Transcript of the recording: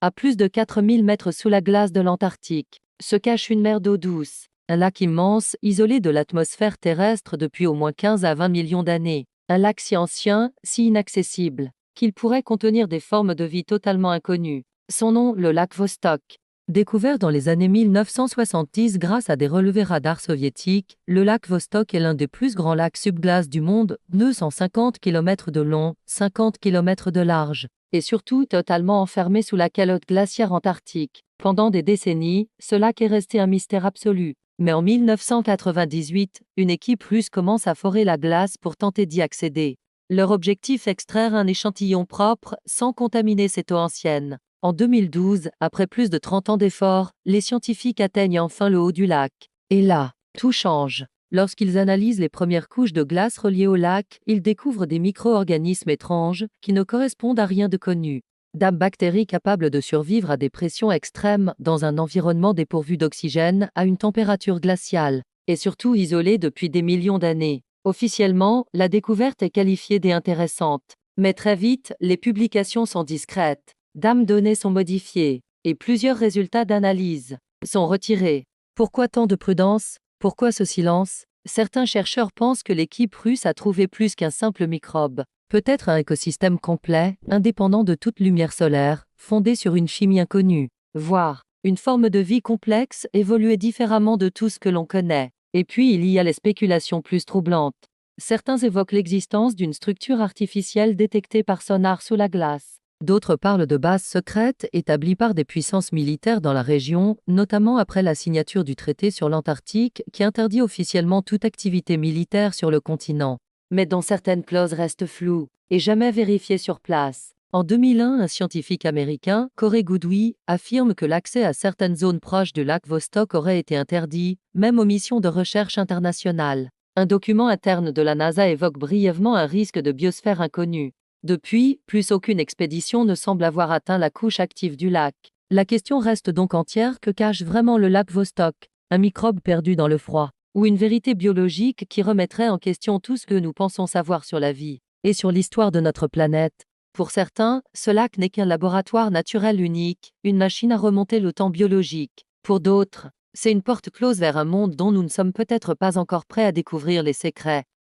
À plus de 4000 mètres sous la glace de l'Antarctique, se cache une mer d'eau douce, un lac immense, isolé de l'atmosphère terrestre depuis au moins 15 à 20 millions d'années. Un lac si ancien, si inaccessible, qu'il pourrait contenir des formes de vie totalement inconnues. Son nom, le lac Vostok. Découvert dans les années 1970 grâce à des relevés radars soviétiques, le lac Vostok est l'un des plus grands lacs subglaces du monde, 250 km de long, 50 km de large, et surtout totalement enfermé sous la calotte glaciaire antarctique. Pendant des décennies, ce lac est resté un mystère absolu. Mais en 1998, une équipe russe commence à forer la glace pour tenter d'y accéder. Leur objectif, extraire un échantillon propre, sans contaminer cette eau ancienne. En 2012, après plus de 30 ans d'efforts, les scientifiques atteignent enfin le haut du lac. Et là, tout change. Lorsqu'ils analysent les premières couches de glace reliées au lac, ils découvrent des micro-organismes étranges qui ne correspondent à rien de connu. Des bactéries capables de survivre à des pressions extrêmes dans un environnement dépourvu d'oxygène à une température glaciale, et surtout isolées depuis des millions d'années. Officiellement, la découverte est qualifiée d'intéressante. Mais très vite, les publications sont discrètes. Données sont modifiées, et plusieurs résultats d'analyse sont retirés. Pourquoi tant de prudence? Pourquoi ce silence? Certains chercheurs pensent que l'équipe russe a trouvé plus qu'un simple microbe. Peut-être un écosystème complet, indépendant de toute lumière solaire, fondé sur une chimie inconnue, voire une forme de vie complexe évoluée différemment de tout ce que l'on connaît. Et puis il y a les spéculations plus troublantes. Certains évoquent l'existence d'une structure artificielle détectée par sonar sous la glace. D'autres parlent de bases secrètes établies par des puissances militaires dans la région, notamment après la signature du traité sur l'Antarctique qui interdit officiellement toute activité militaire sur le continent, mais dont certaines clauses restent floues et jamais vérifiées sur place. En 2001, un scientifique américain, Corey Goodwin, affirme que l'accès à certaines zones proches du lac Vostok aurait été interdit, même aux missions de recherche internationales. Un document interne de la NASA évoque brièvement un risque de biosphère inconnue. Depuis, plus aucune expédition ne semble avoir atteint la couche active du lac. La question reste donc entière: que cache vraiment le lac Vostok? Un microbe perdu dans le froid? Ou une vérité biologique qui remettrait en question tout ce que nous pensons savoir sur la vie et sur l'histoire de notre planète? Pour certains, ce lac n'est qu'un laboratoire naturel unique, une machine à remonter le temps biologique. Pour d'autres, c'est une porte close vers un monde dont nous ne sommes peut-être pas encore prêts à découvrir les secrets.